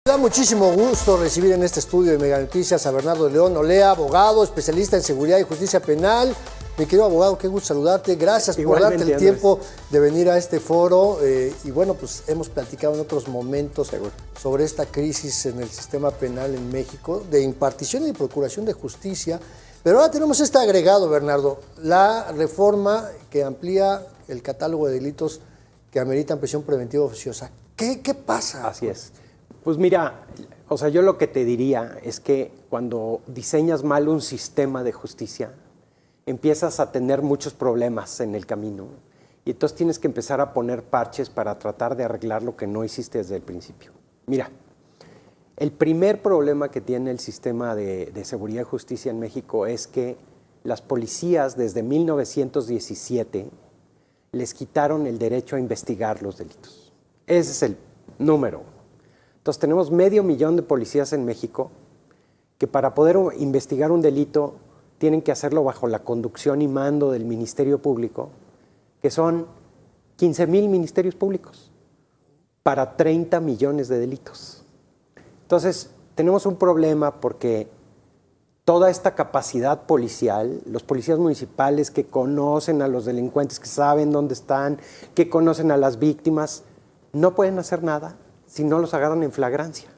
Me da muchísimo gusto recibir en este estudio de Mega Noticias a Bernardo de León Olea, abogado, especialista en seguridad y justicia penal. Mi querido abogado, qué gusto saludarte. Gracias por darte el tiempo de venir a este foro. Y bueno, pues hemos platicado en otros momentos sobre esta crisis en el sistema penal en México, de impartición y procuración de justicia. Pero ahora tenemos este agregado, Bernardo, la reforma que amplía el catálogo de delitos que ameritan prisión preventiva oficiosa. ¿Qué pasa? Así es. Pues mira, o sea, yo lo que te diría es que cuando diseñas mal un sistema de justicia, empiezas a tener muchos problemas en el camino. Y entonces tienes que empezar a poner parches para tratar de arreglar lo que no hiciste desde el principio. Mira, el primer problema que tiene el sistema de seguridad y justicia en México es que las policías desde 1917 les quitaron el derecho a investigar los delitos. Ese es el número uno. Entonces tenemos 500,000 de policías en México que para poder investigar un delito tienen que hacerlo bajo la conducción y mando del Ministerio Público, que son 15,000 ministerios públicos para 30 millones de delitos. Entonces tenemos un problema porque toda esta capacidad policial, los policías municipales que conocen a los delincuentes, que saben dónde están, que conocen a las víctimas, no pueden hacer nada si no los agarran en flagrancia,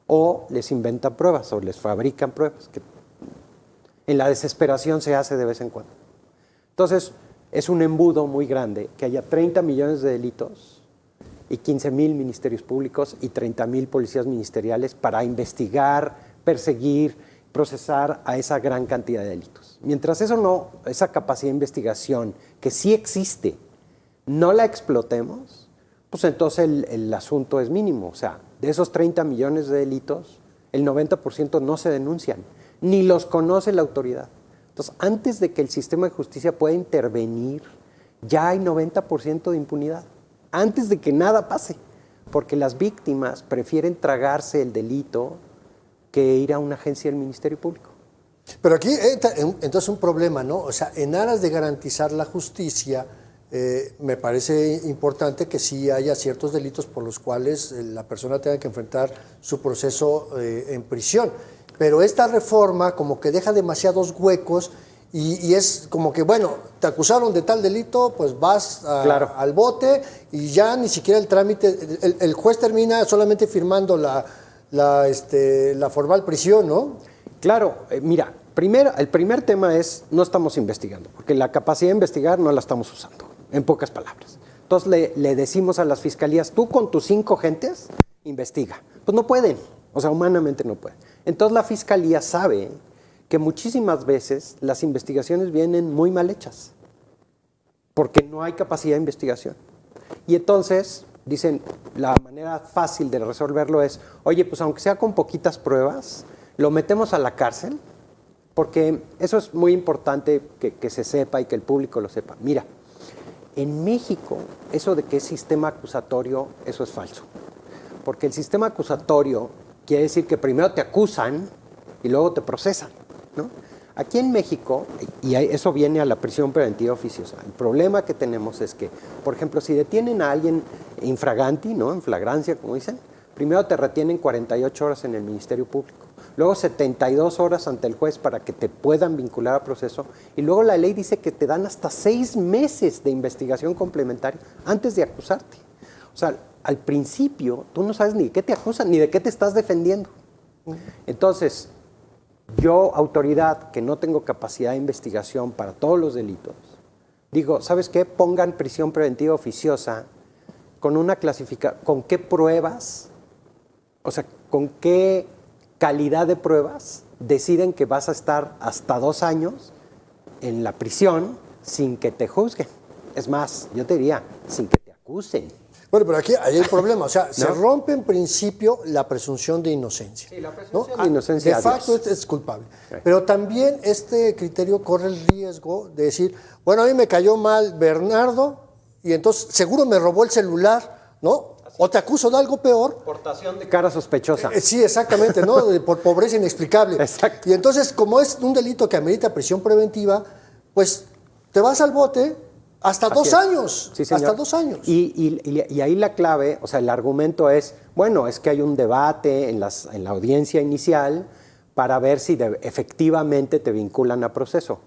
o les inventan pruebas, o les fabrican pruebas, que en la desesperación se hace de vez en cuando. Entonces, es un embudo muy grande que haya 30 millones de delitos y 15,000 ministerios públicos y 30,000 policías ministeriales para investigar, perseguir, procesar a esa gran cantidad de delitos. Mientras esa capacidad de investigación, que sí existe, no la explotemos, pues entonces el asunto es mínimo. O sea, de esos 30 millones de delitos, el 90% no se denuncian, ni los conoce la autoridad. Entonces, antes de que el sistema de justicia pueda intervenir, ya hay 90% de impunidad, antes de que nada pase, porque las víctimas prefieren tragarse el delito que ir a una agencia del Ministerio Público. Pero aquí entra entonces un problema, ¿no? O sea, en aras de garantizar la justicia, me parece importante que sí haya ciertos delitos por los cuales la persona tenga que enfrentar su proceso en prisión. Pero esta reforma como que deja demasiados huecos y es como que, bueno, te acusaron de tal delito, pues vas al bote y ya ni siquiera el trámite, el juez termina solamente firmando la formal prisión, ¿no? Claro, mira, el primer tema es no estamos investigando, porque la capacidad de investigar no la estamos usando. En pocas palabras. Entonces le decimos a las fiscalías, tú con tus 5 gentes, investiga. Pues no pueden, o sea, humanamente no pueden. Entonces la fiscalía sabe que muchísimas veces las investigaciones vienen muy mal hechas, porque no hay capacidad de investigación. Y entonces, dicen, la manera fácil de resolverlo es, oye, pues aunque sea con poquitas pruebas, lo metemos a la cárcel, porque eso es muy importante que se sepa y que el público lo sepa. Mira, en México, eso de que es sistema acusatorio, eso es falso. Porque el sistema acusatorio quiere decir que primero te acusan y luego te procesan, ¿no? Aquí en México, y eso viene a la prisión preventiva oficiosa, el problema que tenemos es que, por ejemplo, si detienen a alguien infraganti, ¿no? En flagrancia, como dicen, primero te retienen 48 horas en el Ministerio Público. Luego 72 horas ante el juez para que te puedan vincular a proceso. Y luego la ley dice que te dan hasta 6 meses de investigación complementaria antes de acusarte. O sea, al principio tú no sabes ni de qué te acusan, ni de qué te estás defendiendo. Entonces, yo, autoridad, que no tengo capacidad de investigación para todos los delitos, digo, ¿sabes qué? Pongan prisión preventiva oficiosa con una clasificación, ¿con qué pruebas? O sea, ¿con qué calidad de pruebas deciden que vas a estar hasta 2 años en la prisión sin que te juzguen? Es más, yo te diría, sin que te acusen. Bueno, pero aquí hay el problema, o sea, ¿no? Se rompe en principio la presunción de inocencia. Sí, la presunción de inocencia. De facto es culpable. Sí. Pero también este criterio corre el riesgo de decir, bueno, a mí me cayó mal Bernardo y entonces seguro me robó el celular, ¿no? O te acuso de algo peor. Portación de cara sospechosa. Sí, exactamente, ¿no? Por pobreza inexplicable. Exacto. Y entonces, como es un delito que amerita prisión preventiva, pues te vas al bote Hasta Así 2 es. años. Sí, señor. Hasta 2 años. Y ahí la clave, o sea, el argumento es, bueno, es que hay un debate en la audiencia inicial para ver si efectivamente te vinculan a proceso.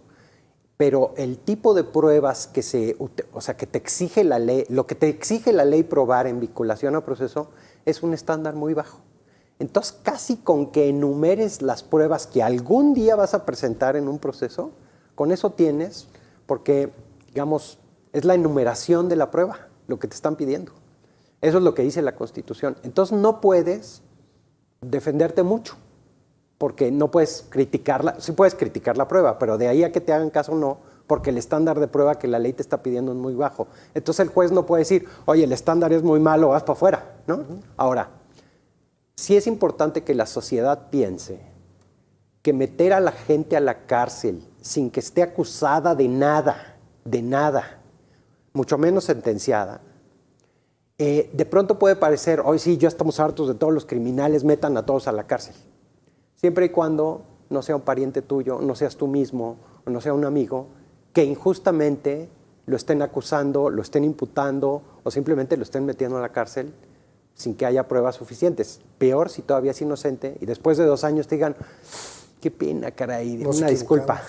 Pero el tipo de pruebas que que te exige la ley, lo que te exige la ley probar en vinculación a proceso es un estándar muy bajo. Entonces, casi con que enumeres las pruebas que algún día vas a presentar en un proceso, con eso tienes, porque, digamos, es la enumeración de la prueba, lo que te están pidiendo. Eso es lo que dice la Constitución. Entonces, no puedes defenderte mucho, porque no puedes criticarla. Sí puedes criticar la prueba, pero de ahí a que te hagan caso no, porque el estándar de prueba que la ley te está pidiendo es muy bajo. Entonces, el juez no puede decir, oye, el estándar es muy malo, vas para afuera, ¿no? Ahora, sí es importante que la sociedad piense que meter a la gente a la cárcel sin que esté acusada de nada, mucho menos sentenciada, de pronto puede parecer, hoy sí, ya estamos hartos de todos los criminales, metan a todos a la cárcel. Siempre y cuando no sea un pariente tuyo, no seas tú mismo, o no sea un amigo, que injustamente lo estén acusando, lo estén imputando, o simplemente lo estén metiendo a la cárcel sin que haya pruebas suficientes. Peor si todavía es inocente y después de 2 años te digan, qué pena, caray, una disculpa.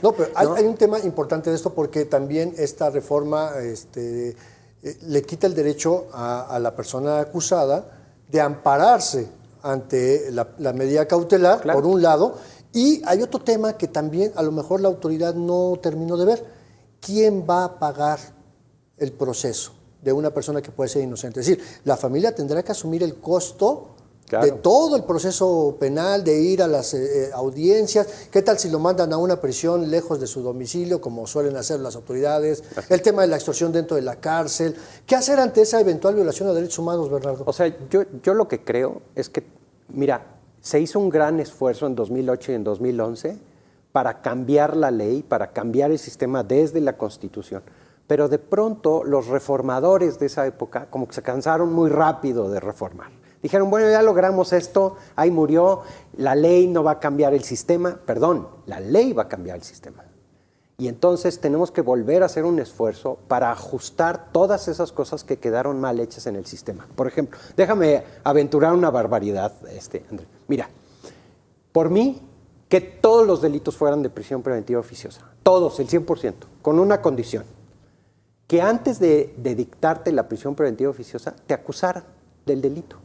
No, pero ¿No? hay un tema importante de esto porque también esta reforma le quita el derecho a la persona acusada de ampararse ante la medida cautelar, Claro. por un lado, y hay otro tema que también a lo mejor la autoridad no terminó de ver. ¿Quién va a pagar el proceso de una persona que puede ser inocente? Es decir, la familia tendrá que asumir el costo Claro. de todo el proceso penal, de ir a las audiencias. ¿Qué tal si lo mandan a una prisión lejos de su domicilio, como suelen hacer las autoridades? El tema de la extorsión dentro de la cárcel. ¿Qué hacer ante esa eventual violación a derechos humanos, Bernardo? O sea, yo lo que creo es que, mira, se hizo un gran esfuerzo en 2008 y en 2011 para cambiar la ley, para cambiar el sistema desde la Constitución. Pero de pronto los reformadores de esa época como que se cansaron muy rápido de reformar. Dijeron, bueno, ya logramos esto, ahí murió, la ley no va a cambiar el sistema. Perdón, la ley va a cambiar el sistema. Y entonces tenemos que volver a hacer un esfuerzo para ajustar todas esas cosas que quedaron mal hechas en el sistema. Por ejemplo, déjame aventurar una barbaridad, André. Mira, por mí, que todos los delitos fueran de prisión preventiva oficiosa. Todos, el 100%, con una condición. Que antes de dictarte la prisión preventiva oficiosa, te acusaran del delito.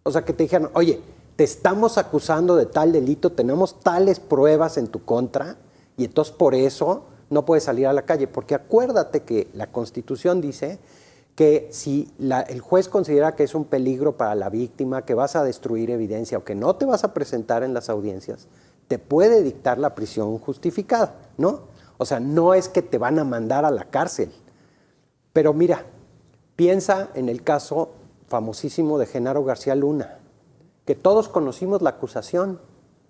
O sea, que te dijeran, oye, te estamos acusando de tal delito, tenemos tales pruebas en tu contra, y entonces por eso no puedes salir a la calle. Porque acuérdate que la Constitución dice que si el juez considera que es un peligro para la víctima, que vas a destruir evidencia o que no te vas a presentar en las audiencias, te puede dictar la prisión justificada, ¿no? O sea, no es que te van a mandar a la cárcel. Pero mira, piensa en el caso famosísimo de Genaro García Luna, que todos conocimos la acusación,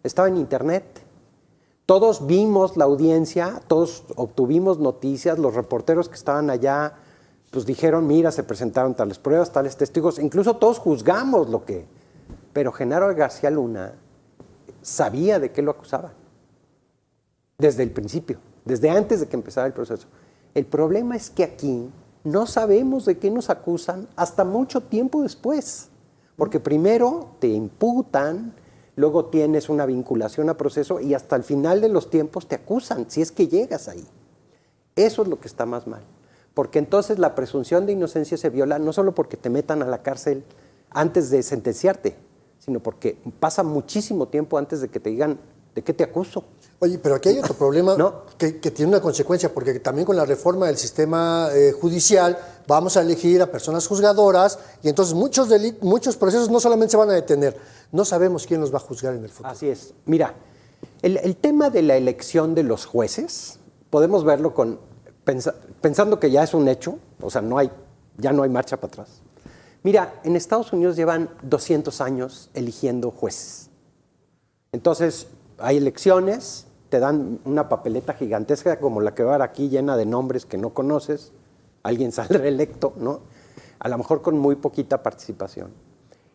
estaba en internet, todos vimos la audiencia, todos obtuvimos noticias, los reporteros que estaban allá pues dijeron, mira, se presentaron tales pruebas, tales testigos, incluso todos juzgamos lo que... Pero Genaro García Luna sabía de qué lo acusaba, desde el principio, desde antes de que empezara el proceso. El problema es que aquí no sabemos de qué nos acusan hasta mucho tiempo después, porque primero te imputan, luego tienes una vinculación a proceso y hasta el final de los tiempos te acusan, si es que llegas ahí. Eso es lo que está más mal, porque entonces la presunción de inocencia se viola no solo porque te metan a la cárcel antes de sentenciarte, sino porque pasa muchísimo tiempo antes de que te digan de qué te acuso. Oye, pero aquí hay otro problema ¿No? que tiene una consecuencia, porque también con la reforma del sistema judicial vamos a elegir a personas juzgadoras y entonces muchos procesos no solamente se van a detener, no sabemos quién los va a juzgar en el futuro. Así es. Mira, el tema de la elección de los jueces, podemos verlo pensando que ya es un hecho, o sea, ya no hay marcha para atrás. Mira, en Estados Unidos llevan 200 años eligiendo jueces. Entonces, hay elecciones, te dan una papeleta gigantesca como la que va a haber aquí, llena de nombres que no conoces, alguien saldrá electo, ¿no? A lo mejor con muy poquita participación.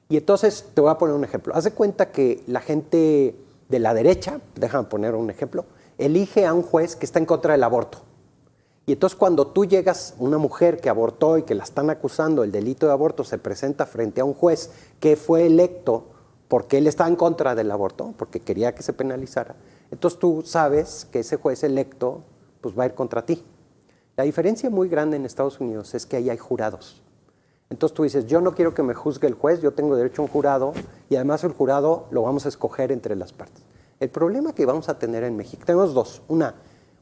Y entonces, te voy a poner un ejemplo. Haz de cuenta que la gente de la derecha, déjame poner un ejemplo, elige a un juez que está en contra del aborto. Y entonces cuando tú llegas, una mujer que abortó y que la están acusando del delito de aborto, se presenta frente a un juez que fue electo porque él estaba en contra del aborto, porque quería que se penalizara. Entonces tú sabes que ese juez electo pues va a ir contra ti. La diferencia muy grande en Estados Unidos es que ahí hay jurados. Entonces tú dices, yo no quiero que me juzgue el juez, yo tengo derecho a un jurado y además el jurado lo vamos a escoger entre las partes. El problema que vamos a tener en México, tenemos dos. Una,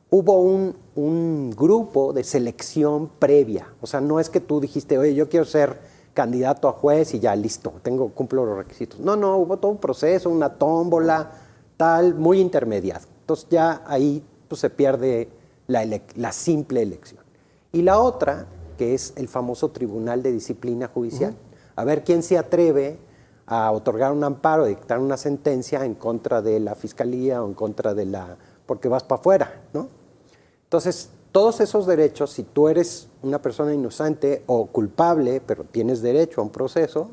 hubo un grupo de selección previa. O sea, no es que tú dijiste, oye, yo quiero ser candidato a juez y ya, listo, cumplo los requisitos. No, hubo todo un proceso, una tómbola, tal, muy intermediado. Entonces ya ahí pues, se pierde la simple elección. Y la otra, que es el famoso Tribunal de Disciplina Judicial. A ver quién se atreve a otorgar un amparo, a dictar una sentencia en contra de la fiscalía o en contra de la... porque vas para afuera, ¿no? Entonces, todos esos derechos, si tú eres una persona inocente o culpable, pero tienes derecho a un proceso,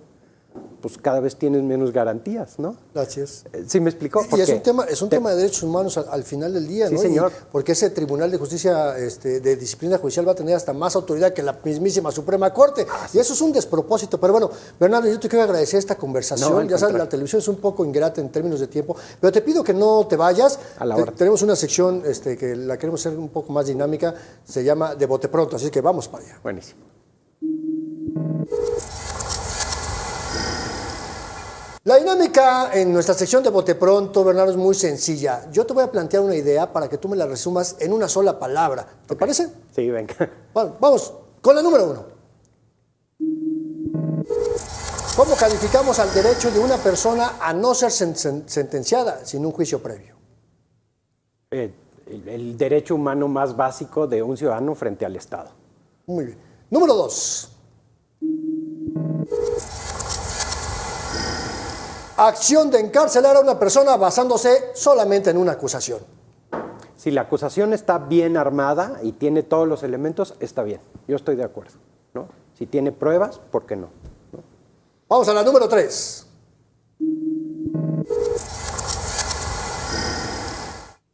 pues cada vez tienes menos garantías, ¿no? Gracias. ¿Sí me explicó? Y es un tema de derechos humanos al final del día, sí, ¿no? Señor. Porque ese Tribunal de Justicia de Disciplina Judicial va a tener hasta más autoridad que la mismísima Suprema Corte. Y eso es un despropósito. Pero bueno, Bernardo, yo te quiero agradecer esta conversación. Ya sabes, la televisión es un poco ingrata en términos de tiempo, pero te pido que no te vayas. A la hora. Tenemos una sección que la queremos hacer un poco más dinámica, se llama De Bote Pronto, así que vamos para allá. Buenísimo. La dinámica en nuestra sección de Bote Pronto, Bernardo, es muy sencilla. Yo te voy a plantear una idea para que tú me la resumas en una sola palabra. ¿Te parece? Sí, venga. Bueno, vamos con la número 1. ¿Cómo calificamos al derecho de una persona a no ser sentenciada sin un juicio previo? El derecho humano más básico de un ciudadano frente al Estado. Muy bien. Número 2. Acción de encarcelar a una persona basándose solamente en una acusación. Si la acusación está bien armada y tiene todos los elementos, está bien. Yo estoy de acuerdo, ¿no? Si tiene pruebas, ¿por qué no? Vamos a la número 3.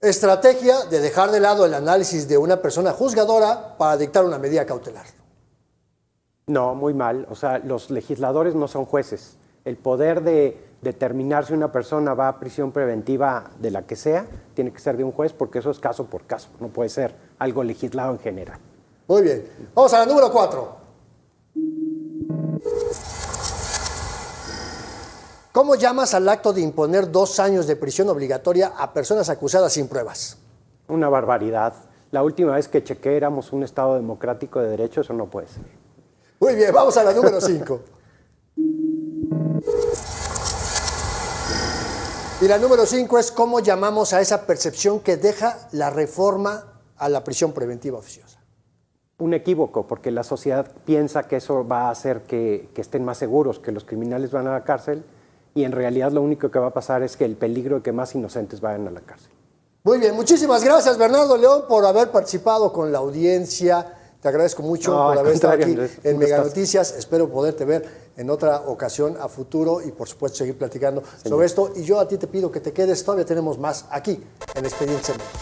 Estrategia de dejar de lado el análisis de una persona juzgadora para dictar una medida cautelar. No, muy mal. O sea, los legisladores no son jueces. El poder de determinar si una persona va a prisión preventiva de la que sea, tiene que ser de un juez porque eso es caso por caso. No puede ser algo legislado en general. Muy bien. Vamos a la número 4. ¿Cómo llamas al acto de imponer 2 años de prisión obligatoria a personas acusadas sin pruebas? Una barbaridad. La última vez que chequé éramos un Estado democrático de derecho, eso no puede ser. Muy bien, vamos a la número 5. Y la número 5 es cómo llamamos a esa percepción que deja la reforma a la prisión preventiva oficiosa. Un equívoco, porque la sociedad piensa que eso va a hacer que estén más seguros, que los criminales van a la cárcel, y en realidad lo único que va a pasar es que el peligro de que más inocentes vayan a la cárcel. Muy bien, muchísimas gracias Bernardo León por haber participado con la audiencia. Te agradezco mucho por haber estado aquí en Mega Noticias. Espero poderte ver en otra ocasión a futuro y por supuesto seguir platicando sobre esto. Y yo a ti te pido que te quedes, todavía tenemos más aquí en Expediente Semana.